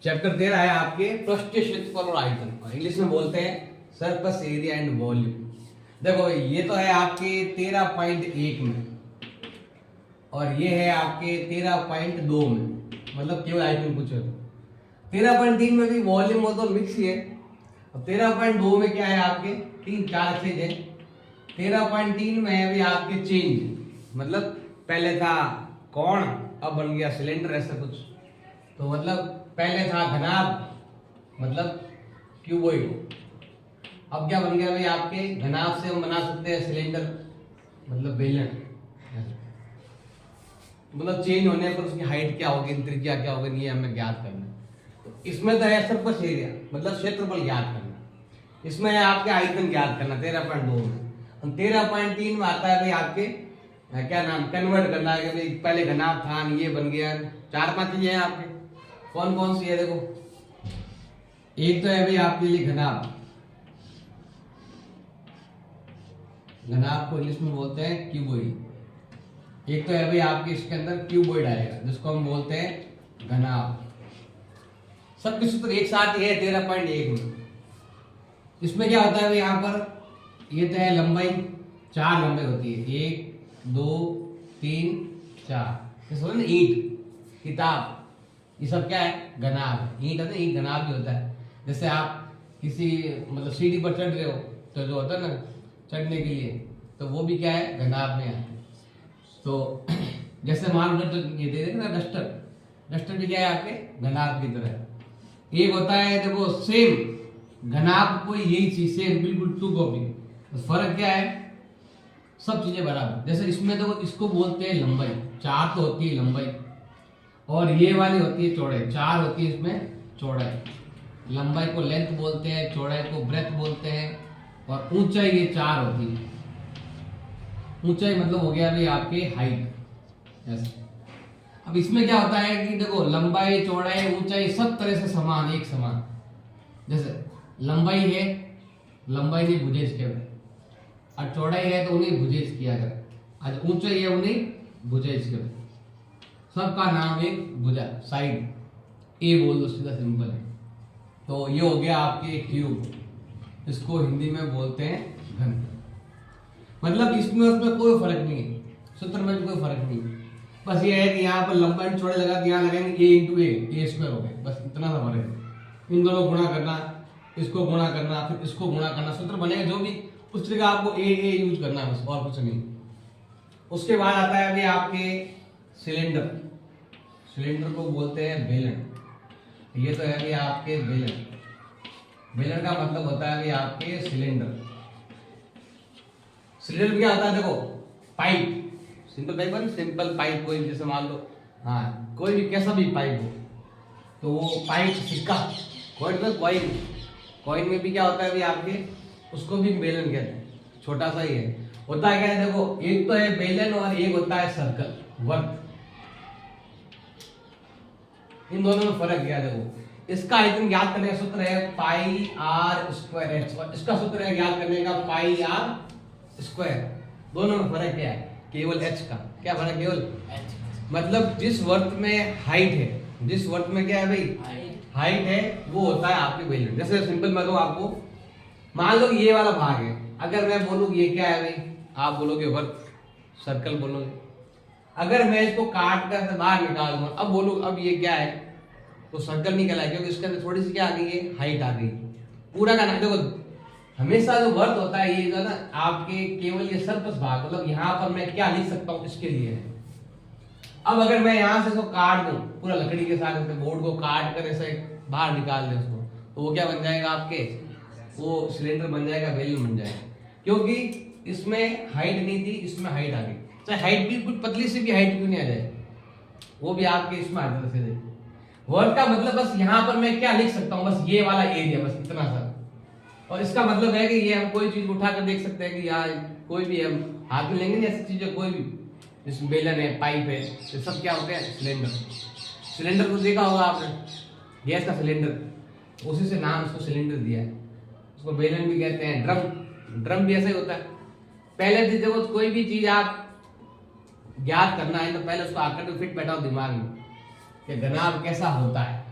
Chapter 13 है आपके पृष्ठ क्षेत्रफल और आयतन, और इंग्लिश में बोलते हैं सरफेस एरिया एंड वॉल्यूम। देखो ये तो है आपके 13.1 में, और ये है आपके 13.2 में, मतलब केवल आयतन पूछो। 13.3 में भी वॉल्यूम वो तो मिक्स ही है। अब 13.2 में क्या है आपके तीन चार चीज है। 13.3 में है भी आपके चेंज, मतलब पहले था कोण अब बन गया सिलेंडर, ऐसा कुछ। तो मतलब पहले था घनाभ मतलब क्यूबॉइड, अब क्या बन गया भाई आपके घनाभ से हम बना सकते हैं सिलेंडर मतलब बेलन। मतलब चेंज होने पर उसकी हाइट क्या होगी, त्रिज्या क्या होगी, ये हमें ज्ञात करना है। तो इसमें तो है सरफेस एरिया मतलब क्षेत्रफल ज्ञात करना, इसमें है आपके आयतन ज्ञात करना 13.2 में। 13.3 में आता है भाई आपके क्या नाम कन्वर्ट करना है कि भाई पहले घनाभ था ये बन गया। चार पांच चीजें हैं आपके, कौन कौन सी है देखो। एक तो है भाई आपके लिए घनाभ, घनाभ को इंग्लिश में बोलते हैं क्यूबॉइड। एक तो है भाई आपके इसके अंदर क्यूबॉइड आएगा जिसको हम बोलते हैं घनाभ। सब कुछ तो एक साथ ही है 13.1 में। इसमें क्या होता है भाई यहाँ पर ये तो है लंबाई, चार लंबाई होती है, 1 2 3 4। जैसे ना ईंट किताब ये सब क्या है घनाभ। ईंट है ना, ईंट घनाभ भी होता है। जैसे आप किसी मतलब सीढ़ी पर चढ़ रहे हो तो जो होता है ना चढ़ने के लिए, तो वो भी क्या है घनाभ में है। तो जैसे मान लो तो ये दे देना डस्टर, डस्टर भी क्या है आपके घनाभ की तरह। एक होता है देखो सेम घनाभ कोई यही चीज सेम बिल्कुल टू कॉपी। तो फर्क क्या है, सब चीजें बराबर। जैसे इसमें देखो इसको बोलते हैं लंबाई, चार तो होती है लंबाई, और ये वाली होती है चौड़ाई, चार होती है इसमें चौड़ाई। लंबाई को लेंथ बोलते हैं, चौड़ाई को ब्रेथ बोलते हैं, और ऊंचाई ये चार होती है। ऊंचाई मतलब हो गया भाई आपके हाइट ऐसे। अब इसमें क्या होता है कि देखो लंबाई चौड़ाई ऊंचाई सब तरह से समान, एक समान। जैसे लंबाई है, लंबाई ने भुजेज किया, और चौड़ाई है तो उन्हें भुजेज किया कर, आज ऊंचाई है उन्हें भुजेज किया। सबका नाम एक भुजा, साइड ए बोल दो, सीधा सिंपल है। तो ये हो गया आपके क्यूब, इसको हिंदी में बोलते हैं घन। मतलब इसमें उसमें कोई फर्क नहीं है, सूत्र में भी कोई फर्क नहीं है। बस ये है कि यहाँ पर लंबाई चौड़ाई लगा के यहाँ लगाएंगे ए इंटू ए स्क्वायर हो गया, बस इतना सा फर्क है। इन दोनों को गुणा करना, इसको गुणा करना, फिर इसको गुणा करना, सूत्र बनेगा जो भी उस जगह आपको ए यूज करना है बस, और कुछ नहीं। उसके बाद आता है अभी आपके सिलेंडर। सिलेंडर को बोलते हैं बेलन। ये तो है अभी आपके बेलन। बेलन का मतलब होता है अभी आपके सिलेंडर। सिलेंडर क्या होता है देखो, पाइप, सिंपल पाइप है, सिंपल पाइप कोई जैसे मान लो हाँ कोई भी कैसा भी पाइप हो, तो वो पाइप सिक्का कॉइन में कॉइन में भी क्या होता है अभी आपके, उसको भी बेलन कहते हैं, छोटा सा ही है। होता है क्या है देखो, एक तो है बेलन और एक होता है सर्कल वर्क। इन दोनों में फर्क क्या है देखो। इसका आयतन ज्ञात करने का सूत्र है पाई आर स्क्वायर एच, इसका सूत्र है ज्ञात करने का पाई आर स्क्वायर। दोनों में फर्क क्या है, केवल एच का। क्या फर्क, केवल एच। मतलब जिस वर्त में हाइट है, जिस वर्त में क्या है भाई हाइट है, वो होता है आपके बेलन। जैसे सिंपल मैं दूं आपको, मान लो ये वाला भाग है, अगर मैं बोलूं ये क्या है भाई, आप बोलोगे वर्त, सर्कल बोलोगे। अगर मैं इसको काट कर बाहर निकाल दूं, अब बोलूं अब ये क्या है, तो सर्कल नहीं कहलाएगा, क्योंकि इसके अंदर थोड़ी सी क्या आ गई है, हाइट आ गई। पूरा का ना देखो, हमेशा जो वर्त होता है ये जो ना आपके केवल ये सरफेस भाग, मतलब यहाँ पर मैं क्या लिख सकता हूँ इसके लिए है। अब अगर मैं यहाँ से इसको काट दूं पूरा लकड़ी के साथ, बोर्ड को काट कर ऐसे बाहर निकाल दे उसको, तो वो क्या बन जाएगा आपके, वो सिलेंडर बन जाएगा, बेलन बन जाएगा। क्योंकि इसमें हाइट नहीं थी, इसमें हाइट आ गई। चाहे हाइट भी कुछ पतली सी भी हाइट क्यों नहीं आ जाए, वो भी आपके इसमें आ जाता है। वर्ड का मतलब बस यहाँ पर मैं क्या लिख सकता हूँ, बस ये वाला एरिया, बस इतना सा। और इसका मतलब है कि ये हम कोई चीज उठा कर देख सकते हैं कि यार कोई भी हम हाथ में लेंगे, ऐसी चीजें कोई भी, जिसमें बेलन है, पाइप है, ये सब क्या होते हैं सिलेंडर। सिलेंडर को देखा होगा आपने, गैस का सिलेंडर, उसी से नाम इसको सिलेंडर दिया है। उसको बेलन भी कहते हैं। ड्रम भी ऐसा ही होता है। पहले से देखो कोई भी चीज आप ज्ञात करना है तो पहले उसको आकर फिट बैठाओ दिमाग में कि घनाभ कैसा होता है।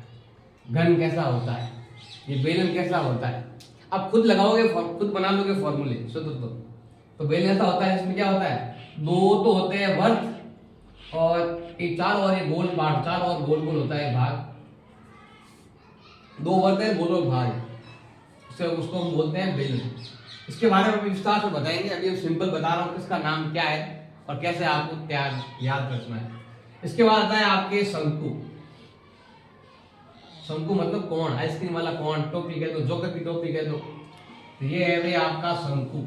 घन कैसा होता है, ये बेलन कैसा होता है। आप खुद लगाओगे, खुद बना लोगे फॉर्मूले शुद्ध तो बेलन ऐसा होता है। इसमें क्या होता है, दो तो होते हैं वर्त और एक चार और ये गोल पार्ट, चार और गोल गोल होता है भाग, दो वर्त है, गोल गोल भाग, उसको हम बोलते हैं बेलन। इसके बारे में विस्तार से बताएंगे, अभी हम सिंपल बता रहा हूँ इसका नाम क्या है और कैसे आपको याद रखना है। इसके बाद आता है आपके शंकु। शंकु मतलब कोण, आइसक्रीम वाला कोण, टोपी कह दो, जोकर की टोपी कह दो, तो ये है भाई आपका शंकु।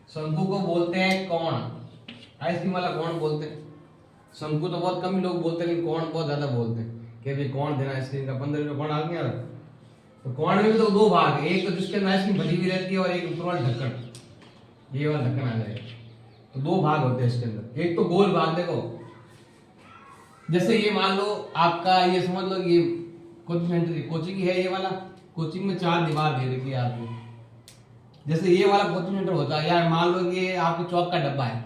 शंकु को बोलते हैं कोण, आइसक्रीम वाला कोण बोलते हैं। शंकु तो बहुत कम ही लोग बोलते हैं, लेकिन कोण बहुत ज्यादा बोलते हैं कि भाई कोण देना आइसक्रीम का, 15 रुपये कोण आ गया। तो कोण में भी तो दो भाग है, एक तो जिसके अंदर आइसक्रीम भरी हुई रहती है और एक ऊपर वाला ढक्कन, ये वाला ढक्कन आ जाएगा। तो दो भाग होते हैं इसके अंदर। एक तो गोल भाग, देखो जैसे ये मान लो आपका, ये समझ लो ये कोचिंग है, ये वाला कोचिंग में 4 दीवार दे रखी है आपको। जैसे ये वाला कोचिंग सेंटर होता है, या मान लो कि आपके चौक का डब्बा है,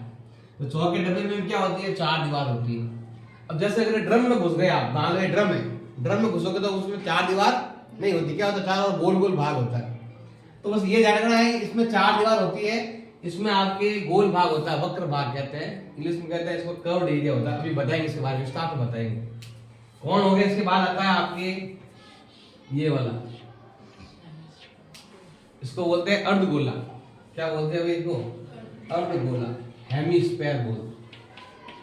तो चौक के डब्बे में क्या होती है, 4 दीवार होती है। अब जैसे अगर ड्रम में घुस गए आप, मान लो ड्रम है, ड्रम में घुसोगे तो उसमें 4 दीवार नहीं होती, क्या होता है, 4 और गोल गोल भाग होता है। तो बस ये जानना है, इसमें 4 दीवार होती है, इसमें आपके गोल भाग होता है, वक्र भाग कहते हैं, इंग्लिश में कहते हैं इसको कर्व्ड एरिया होता है। अभी बताएंगे इसके बारे में, विस्तार से बताएंगे। कौन हो गया, इसके बाद आता है आपके ये वाला, इसको बोलते हैं अर्धगोला। क्या बोलते हैं भाई इसको, अर्धगोला, हेमीस्फेयर बोलते,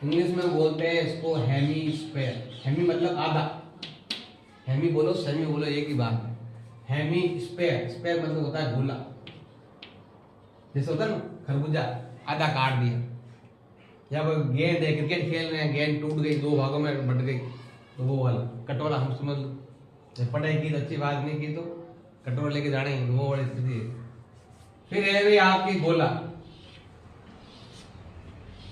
इंग्लिश में बोलते हैं इसको हेमीस्फेयर। हेमी मतलब आधा, हेमी बोलो सेमी बोलो एक ही बात है। हेमीस्फेयर, स्फेयर मतलब होता है गोला, जैसे होता है ना खरबूजा आधा काट दिया, या गेंद है, क्रिकेट खेल रहे हैं, गेंद टूट गई, 2 भागों में बट गई, तो वो वाला कटोरा हम समझ लो। पढ़ाई की तो अच्छी बात, नहीं की तो कटोरा लेके जाने, वो वाली स्थिति है। फिर है भाई आपकी गोला।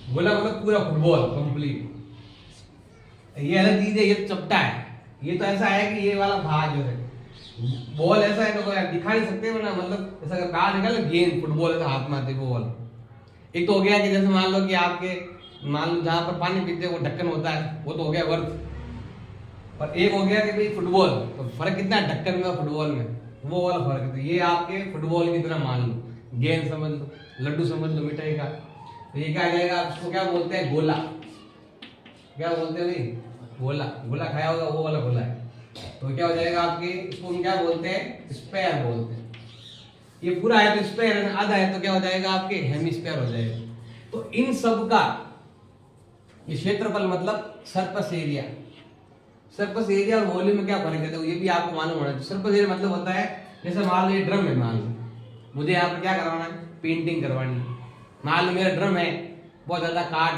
गोला मतलब पूरा फुटबॉल कंप्लीट। ये अलग चीज है, ये चपटा है, ये तो ऐसा है कि ये वाला भाग जो है, बॉल ऐसा है तो दिखा नहीं सकते ना, मतलब ऐसा अगर कहा निकाल गेंद फुटबॉल ऐसा हाथ में आते वो वाला। एक तो हो गया कि जैसे मान लो कि आपके, मान लो जहां पर पानी पीते वो ढक्कन होता है, वो तो हो गया वर्थ। और एक हो गया कि भाई फुटबॉल, तो फर्क कितना है ढक्कन में और फुटबॉल में, वो वाला फर्क है। तो ये आपके फुटबॉल की तरह मान लो, गेंद समझ लो, लड्डू समझ लो मिठाई का। तो ये क्या आ जाएगा, उसको क्या बोलते हैं, गोला। क्या बोलते हैं भाई, गोला। गोला खाया होगा, वो वाला गोला है। तो क्या हो जाएगा आपके, इसको हम क्या बोलते हैं, स्पेयर बोलते हैं। ये पूरा है तो स्पेयर, आधा है तो क्या हो जाएगा आपके, हेमीस्फेयर हो जाएगा। तो इन सब का ये क्षेत्रफल मतलब सरफेस एरिया। सरफेस एरिया और वॉल्यूम में क्या फर्क है, तो ये भी आपको मालूम होना चाहिए। सरफेस एरिया मतलब होता है, जैसे मान लो ये ड्रम है, मान लो मुझे यहाँ पर क्या करवाना है, पेंटिंग करवानी। मान लो मेरा ड्रम है, बहुत ज्यादा काट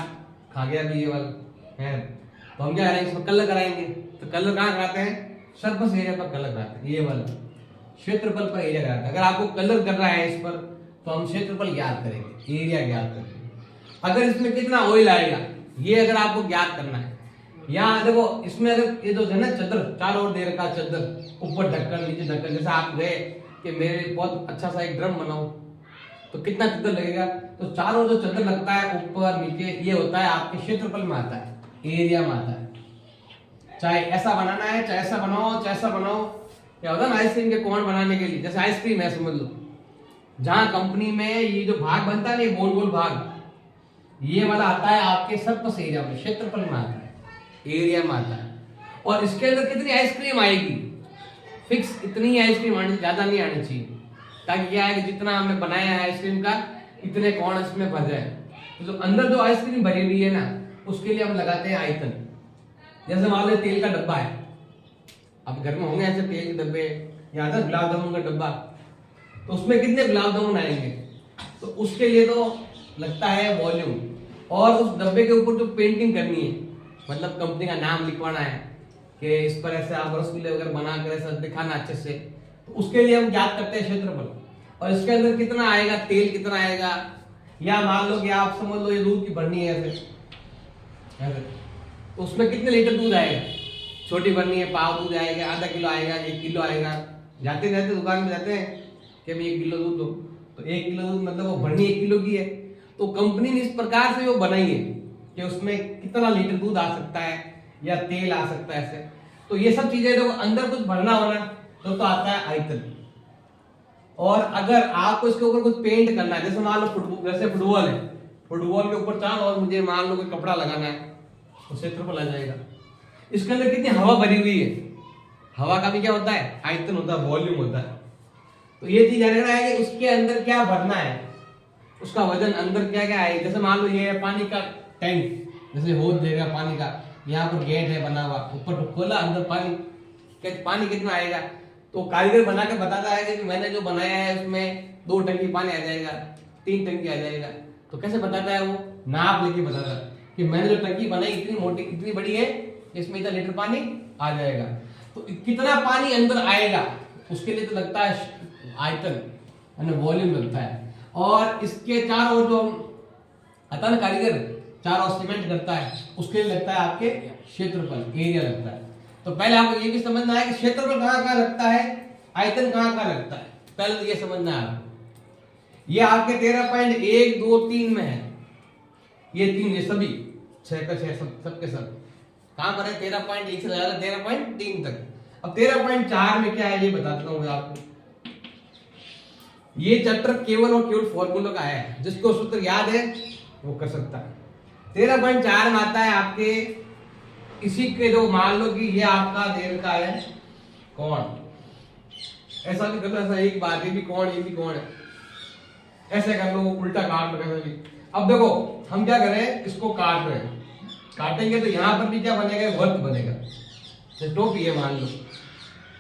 खा गया भी ये वाला है, तो हम क्या करेंगे, इसमें कलर कराएंगे। तो कलर कहाँ कराते हैं, सरफेस एरिया पर कलर कराते हैं, ये वाला क्षेत्रफल पर एरिया कराते हैं। अगर आपको कलर कर रहा है इस पर, तो हम क्षेत्रफल ज्ञात करेंगे, एरिया ज्ञात करेंगे। अगर इसमें कितना ऑयल आएगा, ये अगर आपको ज्ञात करना है। यहाँ देखो इसमें अगर ये जो है ना चद्दर, चारों ओर दे रखा चद्दर, ऊपर ढक्कन नीचे ढक्कन, जैसे आप गए कि मेरे बहुत अच्छा सा एक ड्रम बनाओ, तो कितना चद्दर लगेगा, तो चारों जो चद्दर लगता है ऊपर नीचे, ये होता है आपके क्षेत्रफल में आता है, एरिया में आता है। चाहे ऐसा बनाना है, चाहे ऐसा बनाओ, चाहे ऐसा बनाओ। क्या होता है ना, आइसक्रीम के कोण बनाने के लिए, जैसे आइसक्रीम है समझ लो, जहां कंपनी में ये जो भाग बनता है ना, गोल गोल भाग, ये वाला आता है आपके सरफेस एरिया में, क्षेत्रफल में आता है, एरिया में आता है। और इसके अंदर कितनी आइसक्रीम आएगी, फिक्स इतनी ही आइसक्रीम आनी, ज्यादा नहीं आनी चाहिए, ताकि क्या है कि जितना हमने बनाया है आइसक्रीम का, इतने कोण इसमें भर जाए। तो जो अंदर जो आइसक्रीम भरी हुई है ना, उसके लिए हम लगाते हैं आयतन। जैसे मान लो तेल का डब्बा है, अब घर में होंगे ऐसे तेल के डब्बे, यहाँ था गुलाब जामुन का डब्बा, तो उसमें कितने गुलाब जामुन आएंगे, तो उसके लिए तो लगता है वॉल्यूम। और उस डब्बे के ऊपर जो पेंटिंग करनी है, मतलब कंपनी का नाम लिखवाना है कि इस पर ऐसे आप रसगुल्ले वगैरह बनाकर ऐसा दिखाना अच्छे से, तो उसके लिए हम ज्ञात करते हैं क्षेत्रफल। और इसके अंदर कितना आएगा, तेल कितना आएगा, या मान लो कि आप समझ लो ये दूध की भरनी है ऐसे, तो उसमें कितने लीटर दूध आएगा, छोटी भरनी है, पाव दूध आएगा, आधा किलो आएगा, 1 किलो आएगा। जाते रहते दुकान में जाते हैं कि भाई 1 किलो दूध दो, तो 1 किलो दूध मतलब वो भरनी 1 किलो की है। तो कंपनी ने इस प्रकार से वो बनाई है कि उसमें कितना लीटर दूध आ सकता है या तेल आ सकता है ऐसे। तो ये सब चीजें देखो, अंदर कुछ भरना होना तो आता है आयतन। और अगर आपको इसके ऊपर कुछ पेंट करना है, जैसे मान लो फुटबॉल है, फुटबॉल के ऊपर चार और मुझे मान लो कोई कपड़ा लगाना है तो क्षेत्रफल आ जाएगा। इसके अंदर कितनी हवा भरी हुई है, हवा का भी क्या होता है, आयतन होता है, वॉल्यूम होता है। तो ये चीज जानना है कि उसके अंदर क्या भरना है, उसका वजन अंदर क्या क्या है। जैसे मान लो ये है पानी का टैंक, जैसे होल देगा पानी का, यहाँ पर गेट है बना हुआ, ऊपर खोला अंदर पानी कितना आएगा। तो कारीगर बना के बताता है कि मैंने जो बनाया है उसमें 2 टंकी पानी आ जाएगा, 3 टंकी आ जाएगा। तो कैसे बताता है, वो नाप लेके बताता है कि मैंने जो टंकी बनाई इतनी मोटी इतनी बड़ी है, इसमें इतना लीटर पानी आ जाएगा। तो कितना पानी अंदर आएगा उसके लिए तो लगता है आयतन, वॉल्यूम लगता है। और इसके चारों जो आता है ना कारीगर, चारों सीमेंट करता है, उसके लिए लगता है आपके क्षेत्रफल, एरिया लगता है। तो पहले आपको ये भी समझना है कि क्षेत्रफल कहाँ कहाँ लगता है, आयतन कहाँ कहाँ लगता है, पहले तो ये समझना है आपको। ये आपके 13.1 2 3 में है, ये 3 ये सभी 6 का 6 सब के सब कहां पर है, 13.1 से ज्यादा 13.3 तक। अब 13.4 में क्या है ये बताता हूं आपको। ये चैप्टर केवल और केवल फॉर्मूला का है, जिसको सूत्र याद है वो कर सकता है। 13.4 में आता है आपके इसी के जो मान लो कि ये आपका देर का है कोण, ऐसा भी कर लो, ऐसा एक बार ये भी कोण ये भी कोण है, ऐसे कर लो, उल्टा काट लो कैसे भी। अब देखो हम क्या करें, इसको काट रहे हैं, काटेंगे तो यहाँ पर भी क्या बनेगा, वर्त बनेगा। जैसे टोपी है,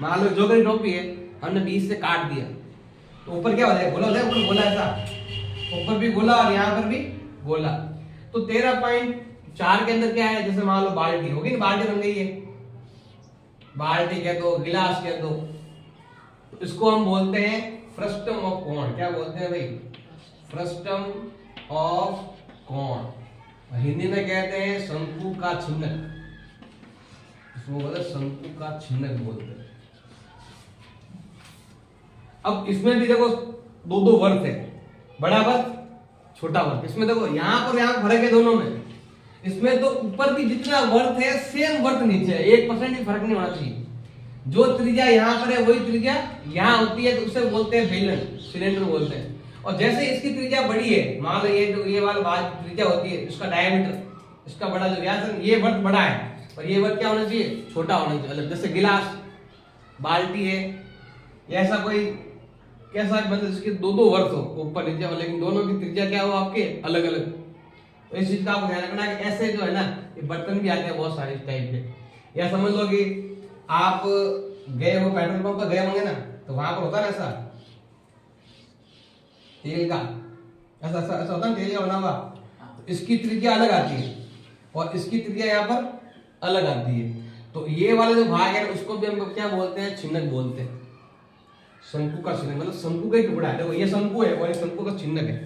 मान लो जो कहीं टोपी है, हमने बीच से काट दिया तो ऊपर क्या हो जाएगा, गोला हो जाएगा, ऊपर गोला ऐसा, ऊपर भी गोला और यहाँ पर भी गोला। तो 13.4 के अंदर क्या है, जैसे मान लो बाल्टी होगी ना, बाल्टी बन गई है, बाल्टी कह दो, गिलास कह दो, तो इसको हम बोलते हैं फ्रस्टम ऑफ कोण। क्या बोलते हैं भाई, फ्रस्टम ऑफ कोण। हिंदी में कहते हैं शंकु का छिन्नक, इसको बोलते हैं शंकु का छिन्नक बोलते हैं। अब इसमें भी देखो 2 वर्त है, बड़ा वर्त छोटा वर्त। इसमें देखो यहाँ पर यहाँ फर्क है दोनों में, इसमें तो ऊपर भी जितना वर्त है सेम वर्त नीचे है, 1% भी फर्क नहीं होना चाहिए। जो त्रिज्या यहाँ पर है वही त्रिज्या यहाँ होती है, तो उसे बोलते हैं बेलन, सिलेंडर बोलते हैं। और जैसे इसकी त्रिज्या बड़ी है, मान लो ये जो ये वाला त्रिज्या होती है, इसका डायमीटर, इसका बड़ा जो व्यास है, ये वर्त बड़ा है और ये वर्त क्या होना चाहिए, छोटा होना चाहिए अलग। जैसे गिलास, बाल्टी है, ऐसा कोई कैसा मतलब इसके 2 वर्त हो ऊपर नीचे हो, लेकिन दोनों की त्रिज्या क्या हो आपके अलग अलग। तो इस चीज का आपको ध्यान रखना है कि ऐसे जो है ना, ये बर्तन भी आते हैं बहुत सारे इस टाइप के। या समझ लो कि आप गए हो पेट्रोल पंप पर गए होंगे ना, तो वहां पर होता है ऐसा तेल का, ऐसा ऐसा ऐसा होता है तेल का बना हुआ, तो इसकी त्रिज्या अलग आती है और इसकी त्रिज्या यहाँ पर अलग आती है। तो ये वाला जो भाग है उसको भी हम क्या बोलते हैं, छिन्नक बोलते हैं। शंकु का छिन्नक मतलब शंकु का ही टुकड़ा है, देखो ये शंकु है और ये शंकु का छिन्नक है,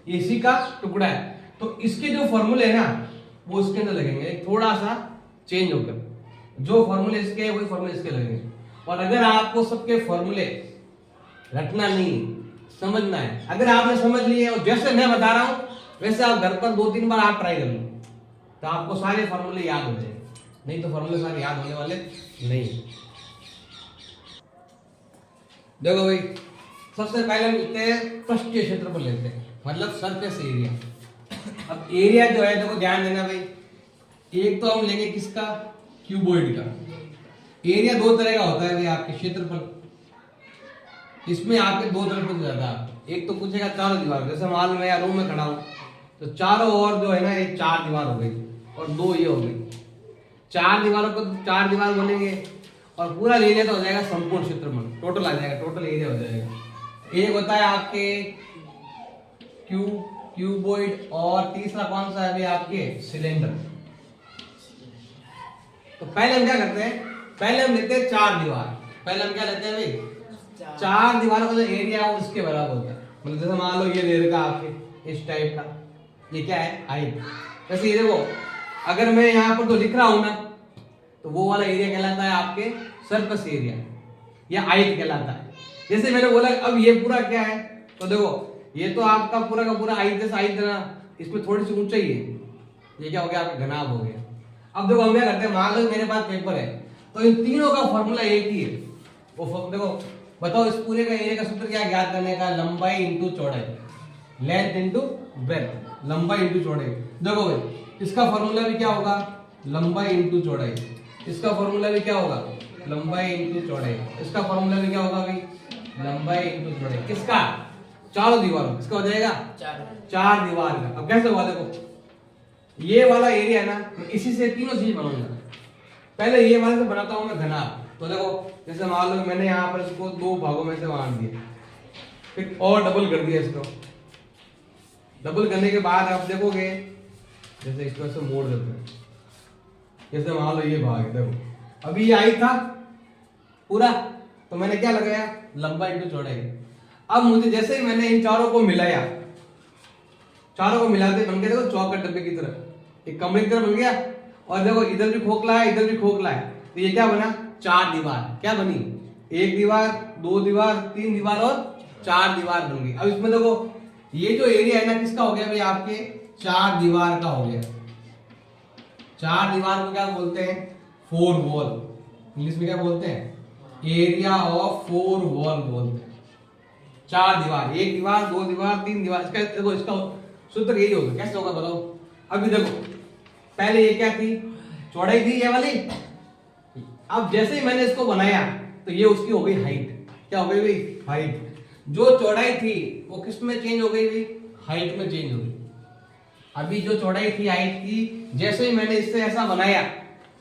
ये इसी का टुकड़ा है। तो इसके जो फॉर्मूले है ना वो इसके अंदर लगेंगे, थोड़ा सा चेंज होकर, जो फॉर्मूले इसके वही फॉर्मूले इसके लगेंगे। और अगर आपको सबके फॉर्मूले रटना नहीं, समझना है, अगर आपने समझ लिए और जैसे मैं बता रहा हूं वैसे आप घर पर 2-3 बार आप ट्राई कर लो, तो आपको सारे फॉर्मूले याद हो जाएंगे। नहीं तो फॉर्मूले सारे याद होने वाले नहीं। देखो भाई, सबसे पहले हम लेते हैं पृष्ठीय क्षेत्रफल लेते हैं, मतलब सरफेस एरिया। अब एरिया जो है देखो ध्यान देना भाई, एक तो हम लेंगे किसका, क्यूबॉइड का। एरिया 2 तरह का होता है भाई आपके क्षेत्रफल, इसमें आपके 2 तरह पूछ जाता है। एक तो पूछेगा चारों दीवार, जैसे मान लो मैं यहाँ रूम में खड़ा हूँ तो चारों ओर जो है ना ये 4 दीवार हो गई और 2 ये हो गई, 4 दीवारों को 4 दीवार बनेंगे और पूरा एरिया तो हो जाएगा संपूर्ण क्षेत्रफल, टोटल आ जाएगा, टोटल एरिया हो जाएगा। एक होता है आपके क्यूबॉइड और तीसरा कौन सा है भाई आपके सिलेंडर। तो पहले हम क्या करते हैं, पहले हम लेते हैं 4 दीवार। पहले हम क्या लेते हैं भाई, 4 दीवारों का जो एरिया है उसके बराबर होता है। मतलब जैसे मान लो ये दे रखा आपके इस टाइप का, ये क्या है हाइट। वैसे ये देखो अगर मैं यहाँ पर तो लिख रहा हूं ना, तो वो वाला एरिया कहलाता है आपके सरफेस एरिया या हाइट कहलाता है। जैसे मैंने बोला अब ये पूरा क्या है, तो देखो ये तो आपका पूरा का पूरा हाइट जैसा हाइट ना, इसमें थोड़ी सी ऊंचाई है, ये क्या हो गया आपका घनाभ हो गया। अब देखो हम क्या करते हैं, मान लो मेरे पास पेपर है तो इन तीनों का फॉर्मूला एक ही है। वो देखो, बताओ इस पूरे का एरिया का सूत्र क्या ज्ञात करने का? लंबाई इंटू चौड़ाई, लेंथ इंटू ब्रेथ, लंबाई इंटू चौड़ाई। देखो भाई, इसका फॉर्मूला भी क्या होगा? लंबाई इंटू चौड़ाई। इसका फॉर्मूला भी क्या होगा? लंबाई इंटू चौड़ाई। इसका फॉर्मूला भी क्या होगा भाई? लंबाई इंटू चौड़ाई। किसका? चारों दीवारों। किसका हो जाएगा? चार दीवार का। अब कैसे हुआ? देखो, ये वाला एरिया है ना, मैं इसी से तीनों चीज बनाऊंगा। पहले ये वाले से बनाता हूं मैं घनाभ। तो देखो, जैसे मान लो मैंने यहाँ पर इसको दो भागों में से बांट दिया, फिर और डबल कर दिया इसको। डबल करने के बाद आप देखोगे, जैसे इसको ऐसे मोड़ देते हैं, जैसे मान लो ये भाग है, देखो अभी ये आई था पूरा, तो मैंने क्या लगाया? लंबाई इंटू चौड़ाई। अब मुझे जैसे ही मैंने इन चारों को मिलाया, चारों को मिलाते बन गया, देखो चौकट डब्बे की तरह, एक कमरे की तरह बन गया। और देखो इधर भी खोखला है, इधर भी खोखला है, तो ये क्या बना? चार दीवार। क्या बनी? एक दीवार, दो दीवार, तीन दीवार और चार दीवार बन गई। अब इसमें देखो, ये जो एरिया है ना, किसका हो गया भाई? आपके चार दीवार का हो गया। चार दीवार को क्या बोलते हैं? Four wall. इंग्लिश में क्या बोलते हैं? एरिया ऑफ फोर वॉल बोलते हैं। चार दीवार, एक दीवार, दो दीवार, तीन दीवार। इसका देखो, इसका सूत्र यही होगा। कैसे होगा बताओ? अभी देखो, पहले ये क्या थी? चौड़ाई थी ये वाली। अब जैसे ही मैंने इसको बनाया, तो ये उसकी हो गई हाइट। क्या हो गई भाई? हाइट। जो चौड़ाई थी वो किस में चेंज हो गई भाई? हाइट में चेंज हो गई। अभी जो चौड़ाई थी हाइट की, जैसे ही मैंने इससे ऐसा बनाया,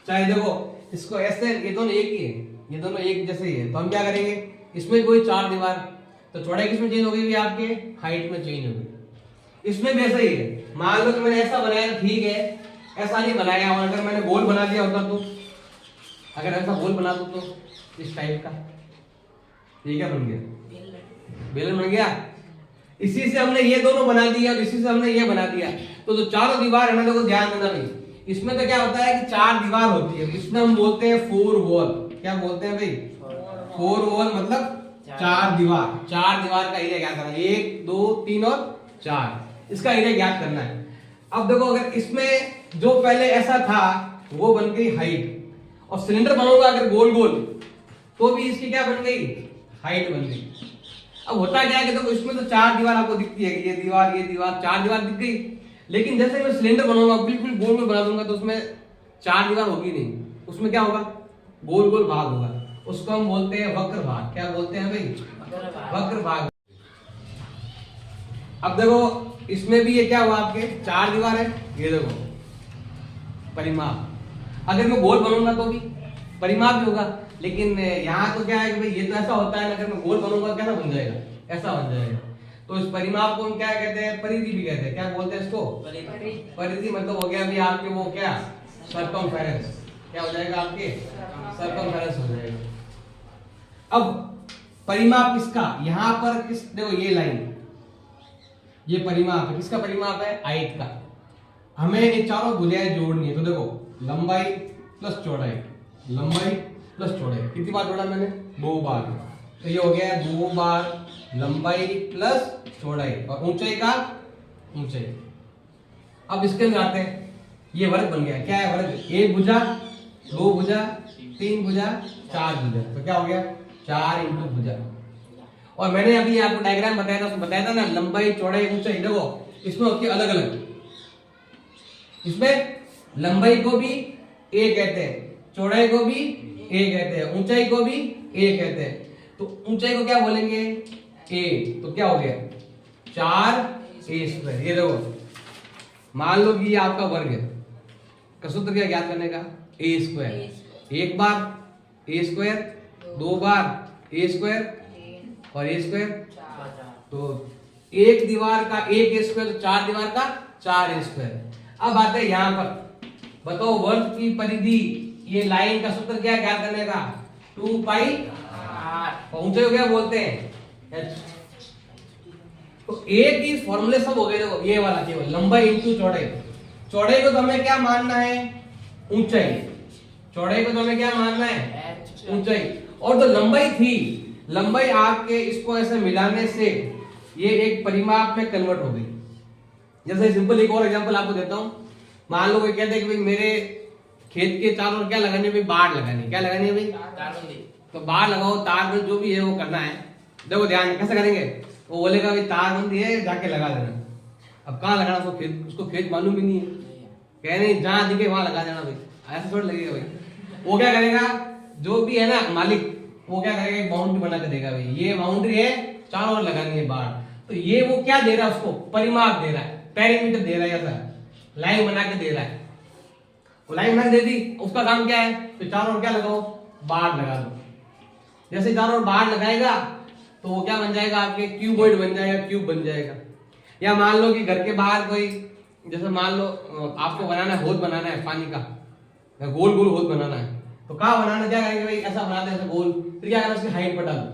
चाहे देखो इसको ऐसे, ये दोनों एक ही है, ये दोनों एक जैसे ही है, तो हम क्या करेंगे? इसमें कोई चार दीवार, तो चौड़ाई किस में चेंज हो गई? आपके हाइट में चेंज हो गई। इसमें भी ऐसा ही है। मान लो कि मैंने ऐसा बनाया, ठीक है, ऐसा नहीं बनाया, और अगर मैंने गोल बना दिया होता, तो अगर ऐसा गोल बना दो तो इस टाइप का, ये क्या बन गया? बेलन बन गया। इसी से हमने ये दोनों बना दिया और इसी से हमने ये बना दिया। तो जो चारों दीवार है ना, देखो ध्यान देना भाई, इसमें तो क्या होता है कि चार दीवार होती है, इसमें हम बोलते हैं फोर वॉल। क्या बोलते हैं भाई? फोर वॉल मतलब चार दीवार। चार दीवार का एरिया क्या करना है? एक, दो, तीन और चार, इसका एरिया ज्ञात करना है। अब देखो, अगर इसमें जो पहले ऐसा था वो बन गई हाइट, और सिलेंडर बनाऊंगा अगर गोल गोल, तो भी इसकी क्या बन गई? हाइट बन गई। अब होता क्या है कि देखो, इसमें तो चार दीवार आपको दिखती है, ये दीवार, ये दीवार, चार दीवार दिख गई। लेकिन जैसे मैं सिलेंडर बनाऊंगा, बिल्कुल गोल गोल बना दूंगा, तो उसमें चार दीवार होगी नहीं, उसमें क्या होगा? गोल गोल भाग होगा। उसको हम बोलते हैं वक्र भाग। क्या बोलते हैं भाई? वक्र भाग। अब देखो, इसमें भी ये क्या हुआ? आपके चार दीवार है, ये देखो परिमाप। अगर मैं गोल बनूंगा तो भी परिमाप भी होगा, लेकिन यहाँ तो क्या है कि भाई ये तो ऐसा होता है, अगर मैं गोल बनूंगा कैसा बन जाएगा? ऐसा बन जाएगा। तो इस परिमाप को हम क्या कहते हैं? परिधि भी कहते हैं। क्या बोलते हैं इसको? परिधि। मतलब हो गया अभी आपके वो क्या? सर्कमफेरेंस। क्या हो जाएगा आपके? सर्कमफेरेंस हो जाएगा। अब परिमाप किसका? यहाँ पर किस, देखो ये लाइन, ये परिमाप है। किसका परिमाप है? हाइट का। हमें ये चारों भुजाएं जोड़नी है, तो देखो लंबाई प्लस चौड़ाई, लंबाई प्लस चौड़ाई। कितनी बार जोड़ा मैंने? दो बार। तो ये हो गया दो बार लंबाई प्लस चौड़ाई, और ऊंचाई का ऊंचाई। अब इसके अंदर आते हैं, ये वर्ग बन गया। क्या है वर्ग? एक भुजा, दो भुजा, तीन भुजा, चार भुजा। तो क्या हो गया? चार इंटू भुजा। और मैंने अभी आपको डायग्राम बताया था ना, लंबाई चौड़ाई ऊंचाई। देखो इसमें होती है अलग अलग। इसमें लंबाई को भी ए कहते हैं, चौड़ाई को भी ए कहते हैं, ऊंचाई को भी ए कहते हैं। तो ऊंचाई को क्या बोलेंगे? ए। तो क्या हो गया? चार ए स्क्वायर। ये देखो, मान लो कि ये आपका वर्ग है, का सूत्र क्या ज्ञात करने का? ए स्क्वायर। एक बार ए स्क्वायर, दो बार ए स्क्वायर और ए स्क्वायर। तो एक दीवार का एक ए स्क्वायर, तो चार दीवार का चार ए स्क्वायर। अब आते हैं यहां पर, बताओ वर्ग की परिधि, ये लाइन का सूत्र क्या ज्ञात करने का? 2 पाई r। ऊंचाई को क्या बोलते हैं? h। तो एक ही फॉर्मूले सब हो गए। देखो ये वाला केवल लंबाई इंटू चौड़ाई। चौड़ाई को तो हमें क्या मानना है? ऊंचाई। चौड़ाई को तो हमें क्या मानना है? ऊंचाई। और जो लंबाई थी, लंबाई आपके इसको ऐसे मिलाने से ये एक परिमाप में कन्वर्ट हो गई। जैसे सिंपल एक और एग्जांपल आपको देता हूं। मान लो कोई कहते हैं कि भाई मेरे खेत के चारों ओर क्या लगानी है भाई, बाढ़ लगानी है। क्या लगानी है भाई, तारबंदी। तो बाढ़ लगाओ, तारबंदी जो भी है वो करना है। देखो ध्यान कैसे करेंगे, वो बोलेगा भाई तारबंदी है जाके लगा देना। अब कहाँ लगाना उसको, खेत, उसको खेत मालूम भी नहीं है, कह नहीं जहाँ दिखे वहां लगा देना भाई, ऐसा थोड़ा लगेगा भाई। वो क्या करेगा, जो भी है ना मालिक, वो क्या करेगा, बाउंड्री बना के देगा भाई, ये बाउंड्री है चारों ओर लगानी है बाढ़। तो ये वो क्या दे रहा है, उसको परिमाप दे रहा है, पेरीमीटर दे रहा है, ऐसा लाइन बना के दे रहा है। वो लाइन बना के दे दी, उसका काम क्या है, तो चारों ओर क्या लगाओ, बाढ़ लगा दो। जैसे चारों ओर बाढ़ लगाएगा तो वो क्या बन जाएगा, आपके क्यूबॉइड बन जाएगा, क्यूब बन जाएगा। या मान लो कि घर के बाहर कोई, जैसे मान लो आपको बनाना है, हौद बनाना है पानी का, गोल गोल हौद बनाना है, तो कहाँ बनाना, क्या करेंगे भाई, ऐसा बनाते हैं ऐसा गोल, फिर क्या करना, उसकी हाइट बढ़ा दो,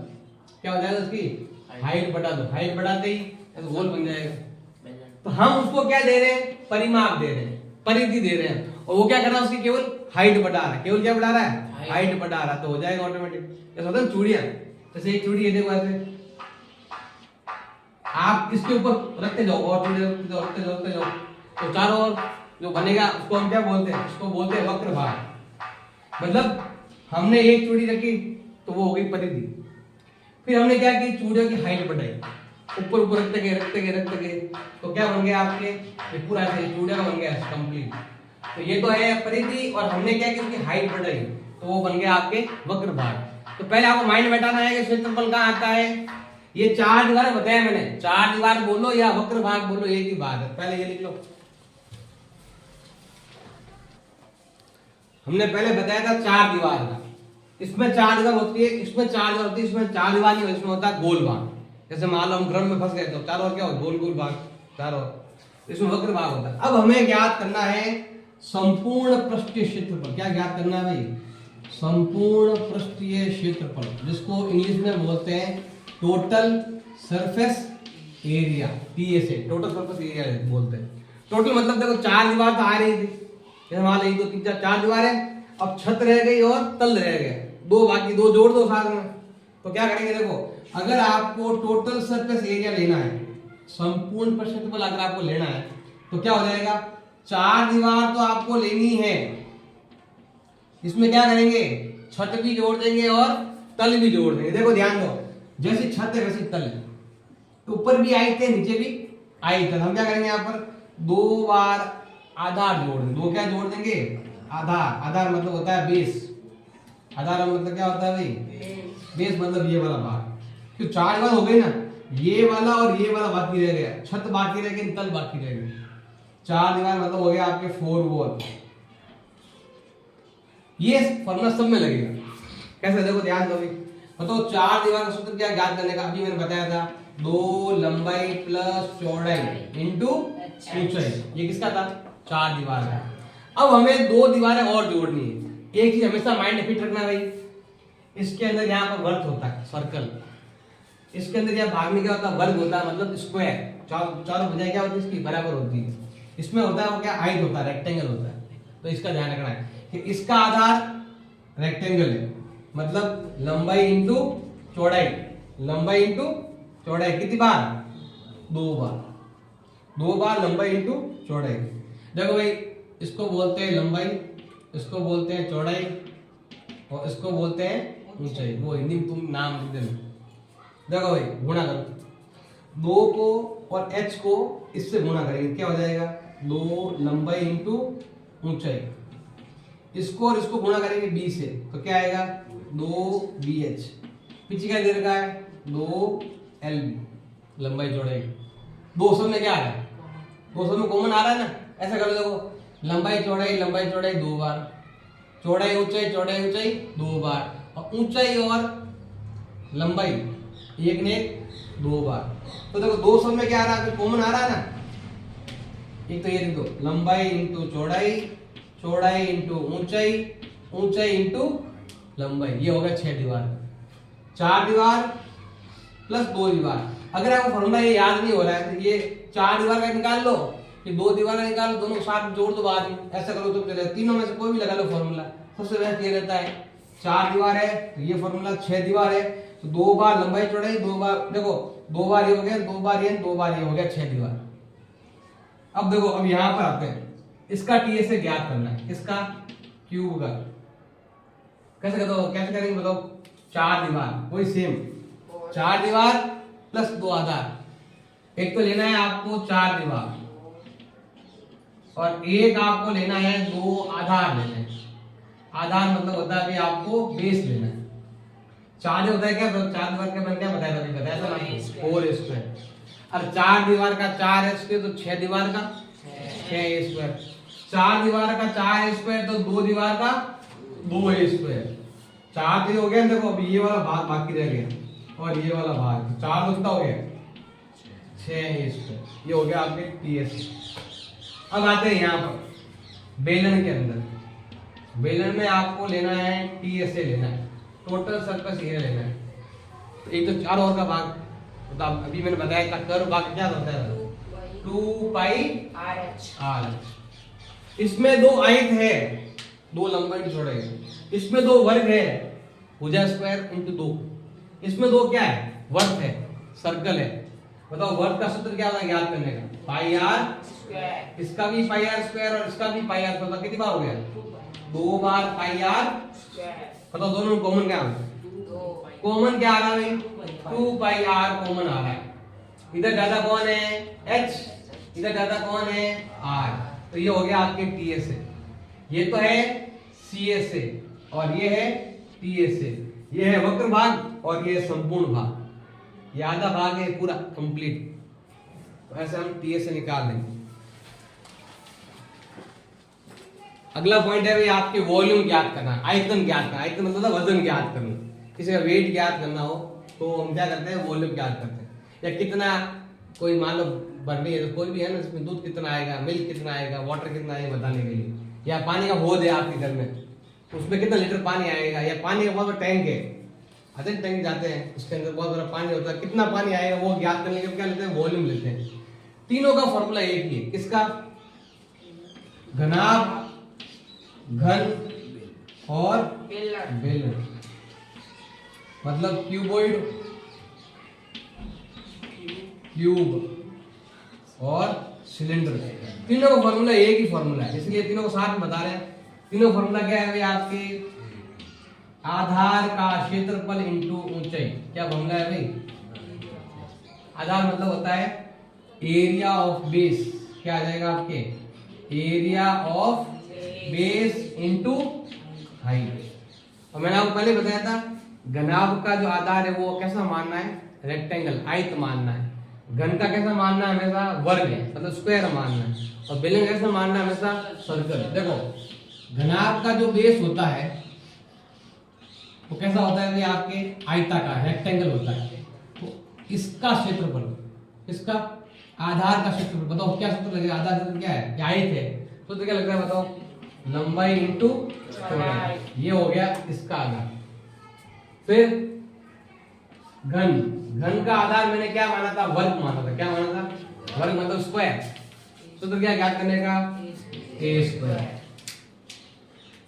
क्या हो जाएगा, उसकी हाइट बढ़ा दो, हाइट बढ़ाते ही ऐसा गोल बन जाएगा। तो हम उसको क्या दे रहे हैं, परिमाप दे रहे हैं, परिधि दे रहे हैं, और वो क्या कर रहा है, उसकी केवल हाइट बढ़ा रहा है, केवल क्या बढ़ा रहा है, हाइट बढ़ा रहा है, तो हो जाएगा ऑटोमेटिक। जैसे होता है चूड़ियां, जैसे एक चूड़ी है देखो ऐसे, आप इसके ऊपर रखते जाओ और चूड़ी रखते जाओ, तो चारों ओर जो बनेगा उसको हम क्या बोलते हैं, उसको बोलते हैं वक्र भाग। मतलब हमने एक चूड़ी रखी तो वो हो गई परिधि, फिर हमने क्या की, चूड़ियों की हाइट बढ़ाई, ऊपर ऊपर रखते गए, तो क्या बन गया आपके, ये पूरा ऐसे चूड़िया बन गया कंप्लीट। तो ये तो है परिधि, और हमने क्या की, उसकी हाइट बढ़ाई, तो वो बन गया आपके वक्र भाग। तो पहले आपको माइंड बैठाना है कि क्षेत्रफल कहाँ आता है, ये चार दीवार बताया मैंने, चार दीवार बोलो या वक्र भाग बोलो, एक ही बात है। पहले ये लिख लो, हमने पहले बताया था चार दीवार का, इसमें चार दीवार होती है, इसमें चार दीवार होती है, इसमें चार दीवार नहीं होती, इसमें होता है गोल भाग। जैसे मान लो हम ड्रम में फंस गए तो चारों ओर क्या हो, गोल गोल भाग चारों ओर, इसमें वक्र भाग होता है। अब हमें ज्ञात करना है संपूर्ण पृष्ठीय क्षेत्रफल। क्या ज्ञात करना है भाई, संपूर्ण पृष्ठीय क्षेत्रफल, जिसको इंग्लिश में बोलते हैं total surface area, TSA, total surface area बोलते हैं। टोटल मतलब देखो चार दीवार तो आ रही थी, जैसे मान लो 1 2 3 4 चार दीवार है, अब छत रह गई और तल रह गए, दो बाकी दो जोड़ दो साथ में। तो क्या करेंगे, देखो अगर आपको टोटल सरफेस एरिया लेना है, संपूर्ण क्षेत्रफल अगर आपको लेना है, तो क्या हो जाएगा, चार दीवार तो आपको लेनी है, इसमें क्या करेंगे, छत भी जोड़ देंगे और तल भी जोड़ देंगे। देखो ध्यान दो, जैसी छत है वैसी तल है, तो ऊपर भी आई थे नीचे भी आई तल। हम क्या करेंगे, यहाँ पर दो बार आधार जोड़ देंगे, दो क्या जोड़ देंगे, आधार। आधार मतलब होता है बेस, आधार मतलब क्या होता है भाई, बेस मतलब ये वाला भाग। तो चार बार हो गई ना, ये वाला और ये वाला बाकी रह गया, छत बाकी रह गई, तल बाकी रह गई। चार दीवार मतलब हो गया आपके 4 वॉल। ये फॉर्मूला सब में लगेगा, कैसे देखो ध्यान दो भाई, तो चार दीवार का सूत्र क्या ज्ञात करने का, अभी मैंने बताया था, 2 लंबाई प्लस चौड़ाई इनटू ऊंचाई। ये किसका था, चार दीवार का। अब हमें दो दीवारें और जोड़नी है। एक चीज हमेशा माइंड में फिट रखना भाई, इसके अंदर यहाँ पर वर्ग होता है, सर्कल, इसके अंदर यहाँ भाग में क्या होता है, वर्ग होता है, मतलब स्क्वायर, चारों भुजाएं क्या होती है इसकी बराबर होती है। इसमें होता है वो क्या, हाइट होता है, रेक्टेंगल होता है। तो इसका ध्यान रखना है कि इसका आधार रेक्टेंगल है, मतलब लंबाई इंटू चौड़ाई, लंबाई इंटू चौड़ाई कितनी बार, दो बार लंबाई इंटू चौड़ाई। देखो भाई, इसको बोलते हैं लंबाई, इसको बोलते हैं चौड़ाई, और इसको बोलते हैं ऊंचाई। वो हिंदी में तुम नाम लिख देना। देखो भाई, गुणा करो, 2 को और h को इससे गुणा करेंगे, क्या हो जाएगा, 2 लंबाई इंटू ऊंचाई। इसको और इसको गुणा करेंगे b से, तो क्या आएगा, 2bh। पीछे क्या दे रखा है, 2lb, लंबाई चौड़ाई। दो सब में क्या आ रहा है, दो सब में कॉमन आ रहा है ना, ऐसा कर लो। देखो लंबाई चौड़ाई 2 बार, चौड़ाई ऊंचाई 2 बार, और ऊंचाई और लंबाई एक ने 2 बार। तो देखो दो सब में क्या आ रहा है, कॉमन आ रहा है ना। एक तो ये लिख दो, लंबाई इंटू चौड़ाई, चौड़ाई इंटू ऊंचाई, ऊंचाई इंटू लंबाई। ये हो गया 6 दीवार। 4 दीवार प्लस 2 दीवार। अगर आपको फॉर्मूला ये याद नहीं हो रहा है तो ये 4 दीवार का निकाल लो, कि 2 दीवार का निकाल लो, दोनों साथ जोड़ दो बाद में, ऐसा करो तो चलेगा। तीनों में से कोई भी लगा लो फॉर्मूला, सबसे बेस्ट ये रहता है। 4 दीवार है तो ये फॉर्मूला, 6 दीवार है तो 2 बार लंबाई चौड़ाई, 2 बार, देखो 2 बार ये हो गया, 2 बार ये, 2 बार ये हो गया, 6 दीवार। अब देखो, अब यहाँ पर आते हैं, इसका टीएसए ज्ञात करना है, इसका क्यूब का कैसे करेंगे बताओ? 4 दीवार वही सेम, 4 दीवार प्लस 2 आधार। एक तो लेना है आपको 4 दीवार और एक आपको लेना है 2 आधार लेना है। आधार मतलब होता है अभी आपको बेस लेना है। 4 होता है क्या? 4 दीवार का मैंने क्या बताया था? बताया था ना 4 स्क्वायर। और 4 दीवार का 4 स्क्वायर तो 6 दीवार का 6 स्क्वायर। 4 दीवार का 4 स्क्वायर तो 2 दीवार का 2 स्क्वायर। 4 तो हो गया। देखो अभी ये वाला भाग बाकी रह गया और ये वाला भाग, 4 तो कितना हो गया? 6 स्क्वायर। ये हो गया आपके टीएस। अब आते हैं यहाँ पर बेलन के अंदर। बेलन में आपको लेना है टीएसए लेना है, टोटल सरफेस एरिया लेना है। तो एक तो 4 और का भाग, तो अभी मैंने बताया था कर्व भाग क्या होता है? 2 पाई आर। इसमें 2 आयत है, 2 लंबाई छोड़े, इसमें 2 वर्ग है, भुजा स्क्वायर इंटू 2। इसमें 2 क्या है? वर्ग है, सर्कल है। बताओ वर्ग का सूत्र क्या होगा याद करने का? पाई आर स्क्वायर। इसका भी पाई आर स्क्वायर और इसका भी पाई आर स्क्वायर। कितनी बार हो गया? 2 बार पाई आर स्क्वायर। बताओ दोनों में कॉमन क्या है? कॉमन क्या आ रहा है? 2 पाई आर कॉमन आ रहा है। इधर ज्यादा कौन है? h, इधर ज्यादा कौन है? r। तो ये हो गया आपके टीएसए। ये तो है सीएसए और ये है टीएसए। ये है वक्र भाग और ये है संपूर्ण भाग। ये आधा भाग है पूरा कंप्लीट। तो ऐसे हम टीएसए निकाल लेंगे। अगला पॉइंट है भाई आपके वॉल्यूम ज्ञात करना, आयतन ज्ञात करना। आयतन मतलब वजन ज्ञात करना। किसी का वेट ज्ञात करना हो तो हम क्या करते हैं? वॉल्यूम ज्ञात करते हैं। या कितना कोई मान लो भरनी है तो कोई भी है ना, इसमें दूध कितना आएगा, मिल्क कितना आएगा, वाटर कितना आएगा बताने के लिए। या पानी का हौद है आपके घर में, उसमें कितना लीटर पानी आएगा। या पानी का बहुत बड़ा टैंक है, अधिक टैंक जाते हैं, उसके अंदर बहुत बड़ा पानी होता है, कितना पानी आएगा वो ज्ञात करने के लिए क्या लेते हैं? वॉल्यूम लेते हैं। तीनों का फॉर्मूला एक ही है। किसका? घनाभ, घन और बेलन। मतलब क्यूबॉइड, क्यूब और सिलेंडर, तीनों का फॉर्मूला एक ही फॉर्मूला है, इसलिए तीनों को साथ में बता रहे हैं। तीनों फॉर्मूला क्या है भाई आपके? आधार का क्षेत्रफल इंटू ऊंचाई। क्या फॉर्मूला है भाई? आधार मतलब होता है एरिया ऑफ बेस। क्या आ जाएगा आपके? Area of base into height. और मैंने आपको पहले बताया था घनाभ का जो आधार है वो कैसा मानना है? रेक्टेंगल, आयत मानना है। घन का कैसा मानना है? हमेशा वर्ग है, मतलब स्क्वायर मानना है। और बेलन कैसा मानना है? हमेशा सर्कल। देखो घनाभ का जो बेस होता है वो कैसा होता है भाई आपके? आयताकार, रेक्टेंगल होता है। तो इसका क्षेत्रफल, इसका आधार का क्षेत्रफल बताओ क्या सूत्र लगेगा? आधार सूत्र क्या है? आयत है, सूत्र क्या लग रहा है बताओ? लंबाई इंटू चौड़ाई। ये हो गया इसका आधार। फिर घन, घन का आधार मैंने क्या माना था? वर्ग माना था। क्या माना था? वर्ग मतलब स्क्वायर। सूत्र क्या ज्ञात करने का? ए स्क्वायर।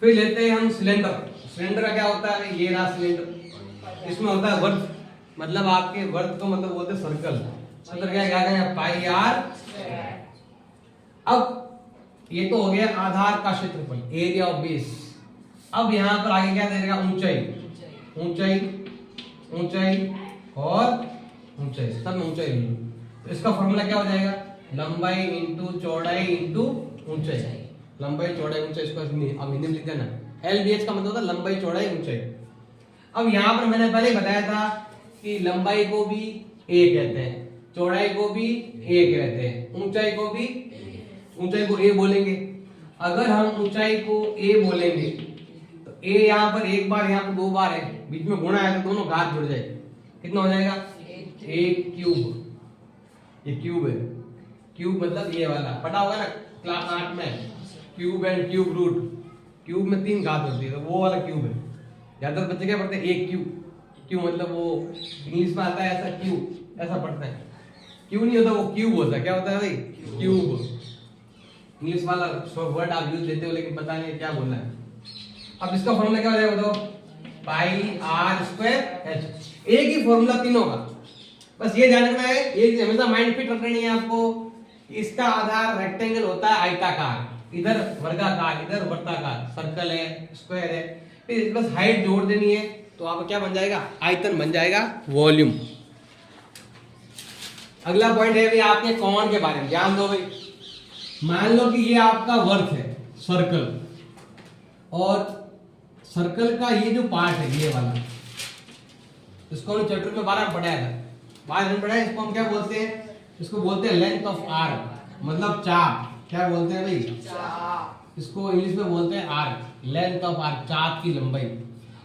फिर लेते हैं हम सिलेंडर। सिलेंडर का क्या होता है? ये रहा सिलेंडर। इसमें होता है वर्ग, मतलब आपके वर्ग को मतलब बोलते हैं सर्कल। सूत्र क्या ज्ञात करना? पाई आर। अब ये तो हो गया आधार का क्षेत्रफल, एरिया ऑफ बेस। अब यहां पर आगे क्या देगा? ऊंचाई, ऊंचाई, ऊंचाई और ऊंचाई, सब में ऊंचाई ले लो। तो इसका फॉर्मूला क्या हो जाएगा? लंबाई इंटू चौड़ाई इंटू ऊंचाई। लंबाई चौड़ाई ऊंचाई, इसको अब हिंदी में लिख देना। LBH का मतलब होता है लंबाई चौड़ाई ऊंचाई। अब यहाँ पर मैंने पहले बताया था कि लंबाई को भी A कहते हैं, चौड़ाई को भी A कहते हैं, ऊंचाई को भी, ऊंचाई को A बोलेंगे। अगर हम ऊंचाई को A बोलेंगे तो A यहाँ पर एक बार, यहाँ पर 2 बार है, बीच में गुणा है तो दोनों घात जुड़ जाए। कितना हो जाएगा? 1 क्यूब। ये क्यूब है। क्यूब मतलब ये वाला पता होगा ना क्लास 8 में, cube and cube root. Cube में 3 घात होती है, तो वो वाला क्यूब है। ज्यादातर बच्चे क्या पढ़ते हैं? 1 क्यूब। क्यूब मतलब वो इंग्लिश में आता है ऐसा क्यूब, ऐसा पढ़ते हैं। क्यूब नहीं होता, वो क्यूब होता है। क्या होता है भाई? क्यूब। इंग्लिश वाला वर्ड आप यूज देते हो लेकिन पता नहीं क्या बोलना है। अब इसका फॉर्मूला क्या हो जाएगा बताओ? पाई आर स्क्वायर एच। एक ही फॉर्मूला तीनों का, बस ये ध्यान रखना है, ये हमेशा माइंड फिट रखनी है आपको। इसका आधार रेक्टेंगल होता है आयताकार, इधर वर्गाकार, इधर वृत्ताकार, सर्कल है, स्क्वायर है, फिर बस हाइट जोड़ देनी है तो आपका क्या बन जाएगा, आयतन बन जाएगा, वॉल्यूम। अगला पॉइंट है भाई आपके कोण के बारे में ध्यान दो भाई। मान लो कि ये आपका वर्क है सर्कल, और सर्कल का ये जो पार्ट है ये वाला, इसको हम चैप्टर में 12 में पढ़ाया था, 12 में पढ़ाया। इसको हम क्या बोलते हैं, इसको बोलते हैं लेंथ ऑफ आर्क, मतलब चाप। क्या बोलते हैं भाई, चाप। इसको इंग्लिश में बोलते हैं आर्क, लेंथ ऑफ आर्क, चाप की लंबाई।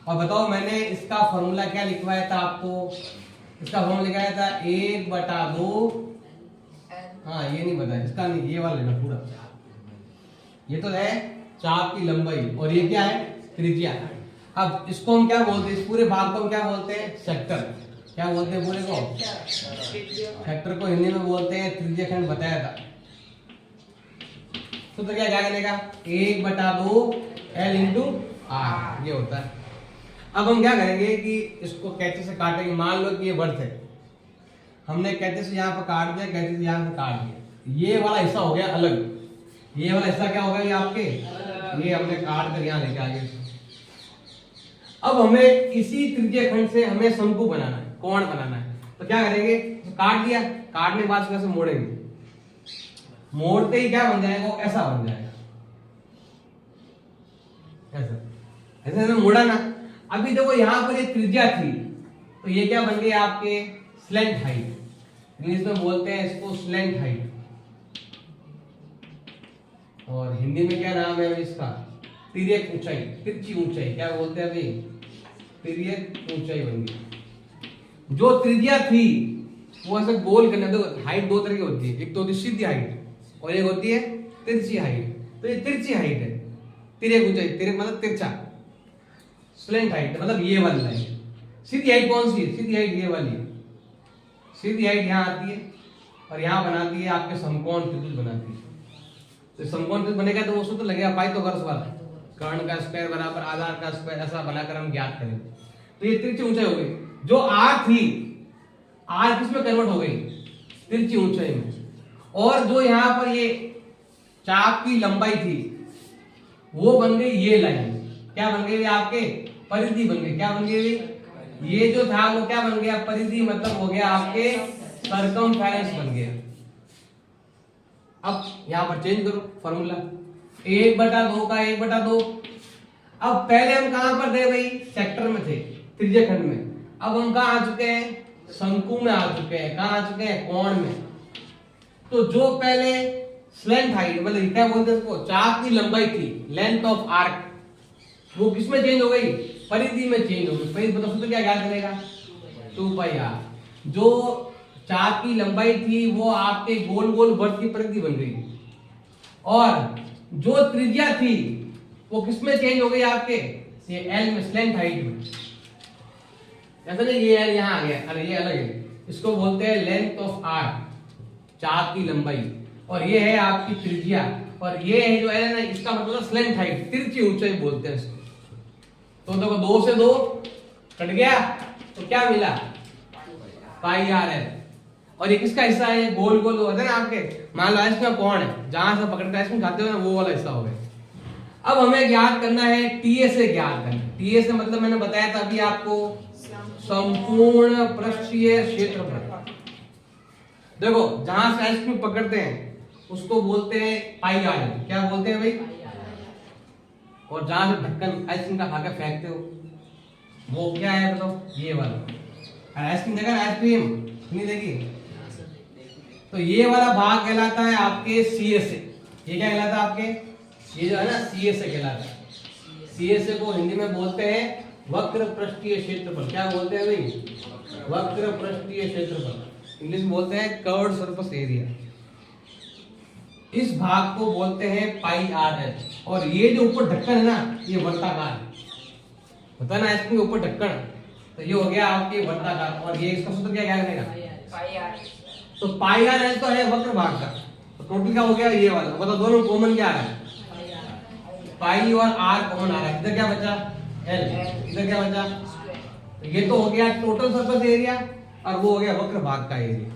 और बताओ मैंने इसका फॉर्मूला क्या लिखवाया था आपको, इसका फॉर्मूला लिखाया था 1/2, हाँ ये नहीं पता, इसका नहीं, ये वाला लेना पूरा। ये तो है चाप की लंबाई, और ये क्या है, त्रिज्या। अब इसको हम क्या बोलते हैं, इस पूरे भाग को हम क्या बोलते हैं, सेक्टर। क्या बोलते हैं पूरे को, सेक्टर को हिंदी में बोलते हैं त्रिज्या खंड, बताया था। तो क्या क्या करेगा, 1/2 L इंटू आर, ये होता है। अब हम क्या करेंगे कि इसको कैंची से काटेंगे। मान लो कि ये वर्थ है, हमने कैंची से यहाँ पर काट दिया, कैंची से यहाँ पर काट दिया, ये वाला हिस्सा हो गया अलग, ये वाला हिस्सा क्या होगा, ये आपके, ये हमने काट कर यहाँ लेके आ गए। अब हमें इसी त्रिज्या खंड से हमें शंकु बनाना है, कोण बनाना है। तो क्या करेंगे, तो काट दिया, काटने के बाद कैसे मोड़ेंगे, मोड़ते ही क्या बन जाएगा, ऐसा बन जाएगा, ऐसा ऐसे मोड़ा ना। अभी देखो यहाँ पर ये त्रिज्या थी, तो ये क्या बन गई आपके, स्लेंट हाइट, इंग्लिश में बोलते हैं इसको स्लेंट हाइट, और हिंदी में क्या नाम है इसका, तिर्यक ऊंचाई, तिरछी ऊंचाई। क्या बोलते हैं अभी, तिर्यक ऊंचाई बन गई। जो त्रिज्या थी वो ऐसे गोल करने, देखो हाइट दो तरह की होती है, एक तो होती है सीधी हाइट और एक होती है तिरछी हाइट। तो ये तिरछी हाइट है, तिर्यक ऊंचाई, तिर्यक मतलब तिरछा, स्लेंट हाइट मतलब ये वाली लाइन। सीधी हाइट कौन सी है, सीधी हाइट ये वाली, सीधी हाइट यहाँ आती है और यहाँ बनाती है आपके समकोण त्रिभुज बनाती है। तो समकोण त्रिभुज बनेगा तो वो सूत्र लगेगा पाइथागोरस वाला, कर्ण का स्क्वायर बराबर आधार का स्क्वायर, ऐसा बनाकर हम ज्ञात करें। तो ये तिरछी ऊंचाई हो गई। जो आर थी, आर किसमें कन्वर्ट हो गई, तिरछी ऊंचाई में। और जो यहाँ पर ये चाप की लंबाई थी वो बन गई ये लाइन। क्या बन गई आपके, परिधि बन गई। क्या बन गई, ये जो था वो क्या बन गया, परिधि, मतलब हो गया आपके सर्कमफेरेंस बन गया। अब यहां पर चेंज करो फॉर्मूला, 1/2 का 1/2। अब पहले हम कहां पर थे भाई, सेक्टर में थे, त्रिज्या खंड में। अब हम कहां आ चुके हैं, शंकु में आ चुके हैं। कहां आ चुके हैं, कोण में। तो जो पहले स्लेंट हाइट मतलब क्या बोलते हैं उसको, चाप की लंबाई थी, लेंथ ऑफ आर्क, वो किसमें चेंज हो गई, परिधि में चेंज हो गई। परिधि मतलब सूत्र क्या याद करेगा, 2πr। जो चाप की लंबाई थी वो आपके गोल गोल वर्ग की परिधि बन गई, और जो त्रिज्या थी वो किसमें चेंज हो गई आपके, ये एल में, स्लेंट हाइट में। ऐसा नहीं ये एल यहाँ आ गया, अरे ये अलग है, इसको बोलते हैं लेंथ ऑफ आर्क, चाप की लंबाई, और ये है आपकी त्रिज्या, और ये है जो एल है ना, इसका मतलब स्लेंट हाइट, तिरछी ऊंचाई बोलते हैं इसको। तो देखो 2 से 2 कट गया, तो क्या मिला, πr। और ये किसका हिस्सा है, गोल गोल होता है ना आपके, मान लो आइसक्रीम कौन है, जहां से पकड़ के आइसक्रीम खाते हो ना, वो वाला हिस्सा हो गया। अब हमें ज्ञात करना है टीए से, ज्ञात करना है टीए से, मतलब मैंने बताया था अभी आपको, संपूर्ण पृष्ठीय क्षेत्रफल। देखो जहां से आइसक्रीम पकड़ते हैं उसको बोलते हैं πr। क्या बोलते हैं भाई, और जहां से ढक्कन आइसक्रीम का खाकर फेंकते हो वो क्या है, बताओ, ये वाला। आइसक्रीम देखा, आइसक्रीम नहीं देखी, तो ये वाला भाग कहलाता है आपके सीए से। ये क्या कहलाता है आपके, ये जो है ना सीए से कहलाता है। सीए से को हिंदी में बोलते हैं वक्र पृष्ठीय क्षेत्रफल। क्या बोलते हैं भाई, वक्र पृष्ठीय क्षेत्रफल, इंग्लिश में बोलते हैं कर्व्ड सरफेस एरिया। इस भाग को बोलते हैं πr। और ये जो ऊपर ढक्कन है ना, ये वर्ताकार होता है ना आइसक्रीम के ऊपर ढक्कन, तो ये हो गया आपके वर्ताकार। और ये इसका सूत्र क्या रहेगा, तो πr तो है वक्र भाग का, तो टोटल क्या हो गया ये वाला। मतलब दोनों कॉमन क्या आ रहा है, पाई और r कॉमन आ रहा है। इधर क्या बचा, l, इधर क्या बचा, तो ये तो हो गया टोटल सरफेस एरिया, और वो हो गया वक्र भाग का एरिया।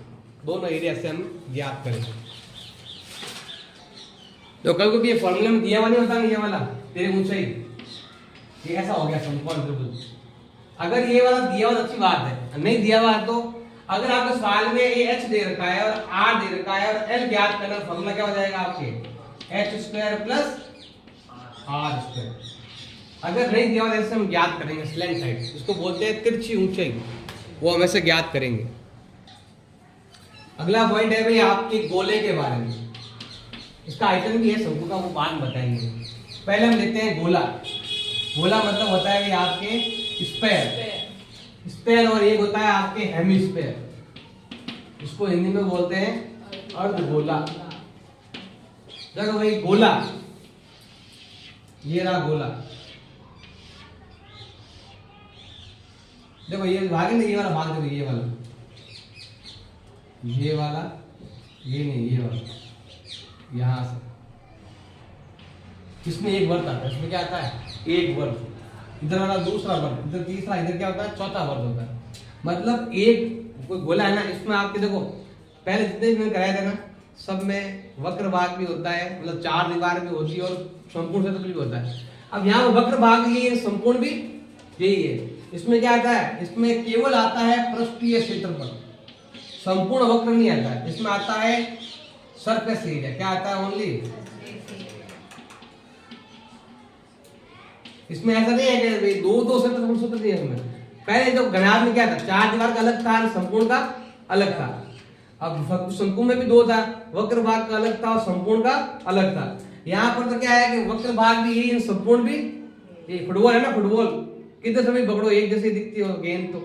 दोनों एरिया से हम ज्ञात करेंगे। तो कल को भी ये फॉर्मूले में दिया हुआ नहीं होता, ये वाला तेरी ऊंचाई, ये ऐसा हो गया समकोण त्रिभुज। अगर ये वाला दिया हुआ तो अच्छी बात है, नहीं दिया हुआ तो अगर आपके सवाल में ये h दे रखा है और r दे रखा है और l ज्ञात करना, फॉर्मूला क्या हो जाएगा आपके h square plus r square. अगर नहीं दिया हुआ तो हम ज्ञात करेंगे स्लैंट हाइट, इसको बोलते हैं तिरछी ऊंचाई, वो हम ऐसे ज्ञात करेंगे। अगला पॉइंट है भाई आपके गोले के बारे में, इसका आयतन भी है शंकु का, वो बाद में बताएंगे। पहले हम लेते हैं गोला। गोला मतलब होता है कि आपके स्फेयर, स्फेयर, और एक होता है आपके हेमिस्फेयर, इसको हिंदी में बोलते हैं अर्धगोला। देखो भाई गोला, ये रहा गोला, देखो ये भाग नहीं, ये वाला भाग देखो, ये वाला, ये वाला, ये नहीं, ये वाला, यहां से इसमें एक वर्ग आता है, इसमें क्या आता है एक वर्ग, इधर वाला दूसरा वर्ग, इधर तीसरा, इधर क्या होता है चौथा वर्ग होता है। मतलब एक कोई गोला है ना, इसमें आपके देखो पहले जितने मैंने कराया था ना, सब में वक्र भाग भी होता है, मतलब चार दीवार भी होती है और संपूर्ण क्षेत्रफल भी होता है। अब यहाँ वक्र भाग यही है, संपूर्ण भी यही है। इसमें क्या आता है, इसमें केवल आता है पृष्ठीय क्षेत्रफल, संपूर्ण वक्र नहीं आता है। इसमें आता है सरफेस एरिया, क्या आता है ओनली, इसमें ऐसा नहीं है कि भाई दो क्षेत्रफल नहीं है इसमें। पहले जो घनाभ में क्या था, चार दीवार का अलग था, संपूर्ण का अलग था। अब संपूर्ण में भी दो था, वक्र भाग का अलग था और संपूर्ण का अलग था। यहाँ पर तो क्या है कि वक्र भाग भी यही है, संपूर्ण भी। ये फुटबॉल है ना, फुटबॉल कितने समय पकड़ो एक जैसे दिखती है गेंद, तो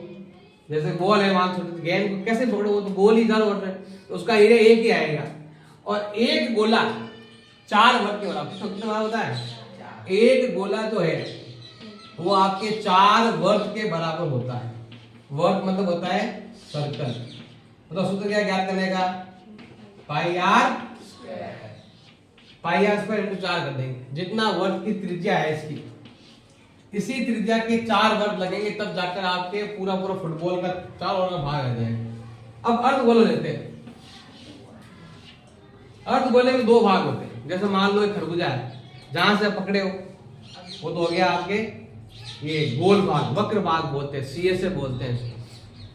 जैसे बॉल है वहां छोटे, गेंद को कैसे पकड़ो, वो तो गोल ही चारों ओर है, तो उसका एरिया एक ही आएगा। और एक गोला चार वर्ग के बराबर, कितना बड़ा होता है, एक गोला जो है वो आपके चार वर्ग के बराबर होता है। वर्ग मतलब होता है सर्कल। तो सूत्र क्या ज्ञात करने का, पाई आर स्क्वायर इंटू 4 कर देंगे, जितना वर्ग की त्रिज्या है इसकी, इसी त्रिज्या के 4 वर्ग लगेंगे, तब जाकर आपके पूरा फुटबॉल का 4 वर्ग का भाग आ जाएगा। अब अर्धगोला लेते हैं। अर्धगोले में 2 भाग होते हैं, जैसे मान लो एक खरबूजा है, जहां से पकड़े हो वो तो हो गया आपके ये गोल भाग, वक्र भाग बोलते हैं, सीए से बोलते हैं।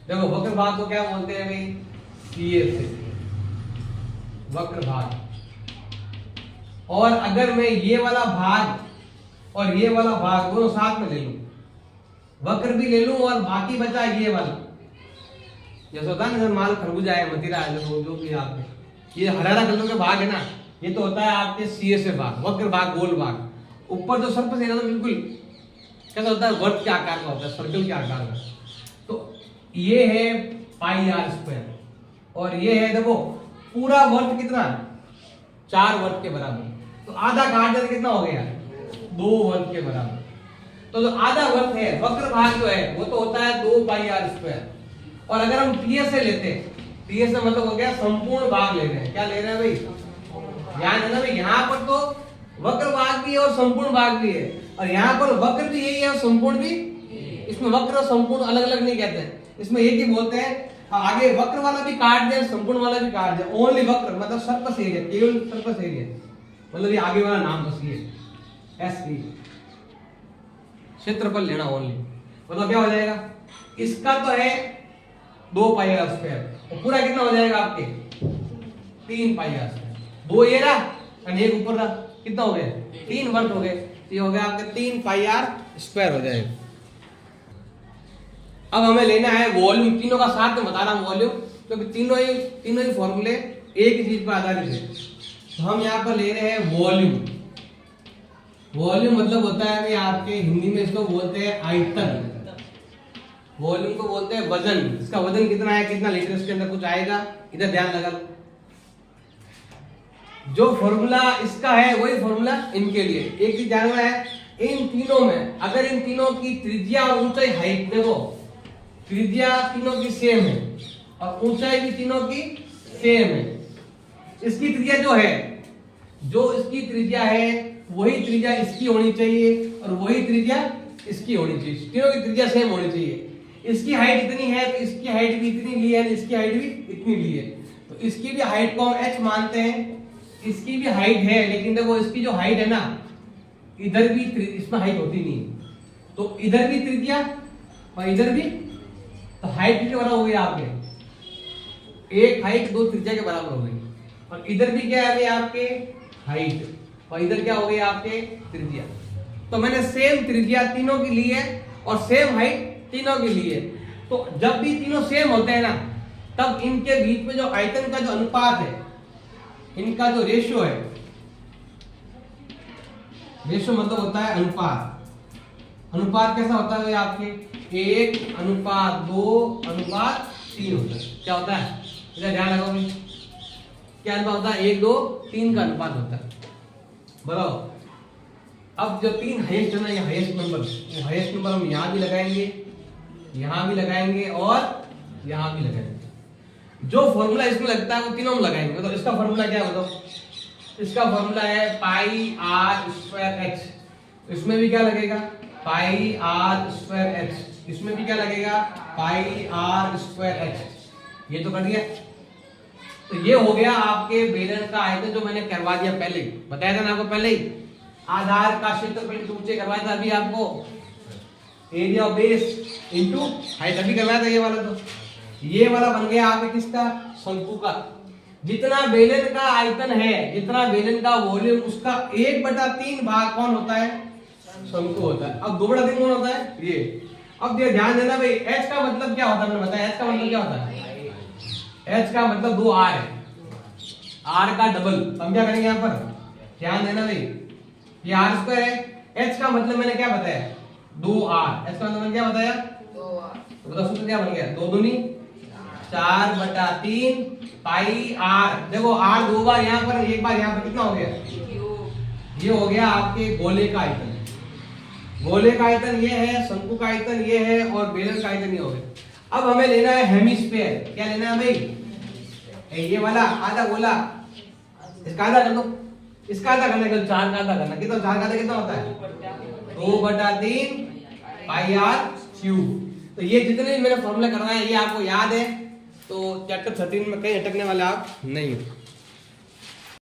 देखो वक्र भाग को क्या बोलते हैं भाई, सीए से वक्र भाग। और अगर मैं ये वाला भाग और ये वाला भाग दोनों साथ में ले लूं, वक्र भी ले लूं और बाकी बचा ये वाला, जैसे होता है ना मान खरबूजा है, मदिरा है, जो भी आपके ये हरा कलर का भाग है ना, ये तो होता है आपके सीए से भाग, वक्र भाग, गोल भाग। ऊपर जो सरफेस एरिया तो बिल्कुल कैसा होता है, वर्ग के आकार का होता है, सर्कल के आकार का। तो ये है पाई आर स्क्वायर, और ये है देखो पूरा वर्ग कितना, 4 वर्ग के बराबर। तो आधा काट देते कितना हो गया, 2 वर्ग के बराबर। तो जो आधा वर्ग है वक्र भाग जो है वो तो होता है 2 पाई आर स्क्वायर। और अगर हम टीएस से लेते हैं, टीएस से मतलब हो गया संपूर्ण भाग ले रहे हैं, क्या ले रहे हैं भाई, ध्यान देना भाई, यहाँ पर तो वक्र भाग भी है और संपूर्ण भाग भी है, और यहाँ पर वक्र भी यही है और संपूर्ण भी। इसमें वक्र और संपूर्ण अलग अलग नहीं कहते हैं, इसमें एक ही बोलते हैं। आगे वक्र वाला भी काट दे, संपूर्ण वाला भी काट दे, ओनली वक्र मतलब सरफेस एरिया, केवल सरफेस एरिया, मतलब ये आगे वाला नाम बस ये एसई, क्षेत्रफल लेना ओनली। मतलब क्या हो जाएगा, इसका तो है 2 पाई आर स्क्वायर, और पूरा कितना हो जाएगा आपके 3 पाई आर स्क्वायर। 2 ये रहा और एक ऊपर रहा, कितना हो गया 3 वर्ग हो गए, ये हो गया आपके 3 पाई आर स्क्वायर हो जाएगा। अब हमें लेना है वॉल्यूम, तीनों का साथ में बता रहा हूं वॉल्यूम, क्योंकि तीनों ही फॉर्मूले एक ही चीज पर आधारित है। तो हम यहाँ पर ले रहे हैं वॉल्यूम। वॉल्यूम मतलब होता है कि आपके हिंदी में इसको बोलते हैं आयतन, वॉल्यूम को बोलते हैं वजन। इसका वजन कितना है, कितना लीटर इसके अंदर कुछ आएगा, इधर ध्यान लगा लो। जो फॉर्मूला इसका है वही फॉर्मूला इनके लिए। एक चीज जानना है, इन तीनों में अगर इन तीनों की त्रिज्या और ऊंचाई, हाइट देखो, त्रिज्या तीनों की सेम है और ऊंचाई भी तीनों की सेम है। इसकी त्रिज्या जो है, जो इसकी त्रिज्या है वही त्रिज्या इसकी होनी चाहिए और वही त्रिज्या इसकी होनी चाहिए, तीनों की त्रिज्या सेम होनी चाहिए। इसकी हाइट इतनी है तो इसकी हाइट भी इतनी ली है, इसकी हाइट भी इतनी ली है, तो इसकी भी हाइट को हम h मानते हैं इसकी भी हाइट है, लेकिन देखो इसकी जो हाइट है ना, इधर भी इसमें हाइट होती नहीं है, तो इधर भी त्रिज्या और इधर भी, तो हाइट कितने बराबर हो गई आपके, एक हाइट दो त्रिज्या के बराबर हो गई। और इधर भी क्या है आपके हाइट, और इधर क्या हो गई आपके त्रिज्या। तो मैंने सेम त्रिज्या तीनों की ली है और सेम हाइट तीनों के लिए। तो जब भी तीनों सेम होते हैं ना, तब इनके बीच में जो आयतन का जो अनुपात है, इनका जो रेशियो है, रेशियो मतलब होता है अनुपात। अनुपात कैसा होता है आपके 1:2:3 होता है। क्या होता है, इधर ध्यान रखो भाई, क्या अनुपात होता है, 1:2:3 का अनुपात होता है। बराबर। अब जो 3 हाईएस्ट है ना, ये हाईएस्ट नंबर, वो हाईएस्ट नंबर हम यहां भी लगाएंगे, यहां भी लगाएंगे और यहां भी लगाएंगे। जो फॉर्मूला इसमें लगता है वो तीनों में लगाएंगे। तो इसका फॉर्मूला क्या है बताओ, इसका फॉर्मूला है पाई आर स्क्वायर एक्स, इसमें भी क्या लगेगा पाई आर स्क्वायर एक्स, इसमें भी क्या लगेगा पाई आर स्क्वायर एक्स। ये तो कर दिया। तो ये हो गया आपके बेलन का आयतन, जो मैंने करवा दिया पहले, बताया था ना आपको पहले ही। आधार का क्षेत्रफल ऊंचे करवाया था अभी आपको, area of base into height अभी करवाया था ये वाला। तो ये वाला बन गया आपके किसका, शंकु का। जितना बेलन का आयतन है, जितना बेलन का वॉल्यूम, उसका 1/3 भाग कौन होता है, शंकु होता है। अब 2/3 कौन होता है, ये। अब ये ध्यान देना भाई, h का मतलब क्या होता है, मैंने बताया h का मतलब क्या होता है, h का मतलब 2r है, r का डबल। तो हम क्या करेंगे यहाँ पर, ध्यान देना भाई, ये r स्क्वायर है, h का मतलब मैंने क्या बताया 2r, h का मतलब मैंने क्या बताया 2r। तो बताओ सूत्र क्या बन गया, 2 दूनी 4/3 पाई r। देखो r दो बार यहाँ पर, एक बार यहाँ पर, कितना हो गया, ये हो गया आपके गोले का आयतन। गोले का आयतन ये है, शंकु का आयतन ये है, और बेलन का आयतन ये हो गया। अब हमें लेना है हेमिस्फीयर। क्या लेना है भाई, ये वाला आधा गोला, इसका आधा कर दो, इसका आधा करना है, 4 का आधा करना। कितना 4 का आधा कितना होता है 2/3 पाई आर क्यूब। तो ये जितने भी मैंने फॉर्मूला करना है ये आपको याद है, तो चैप्टर 13 में कहीं अटकने वाले आप नहीं हो।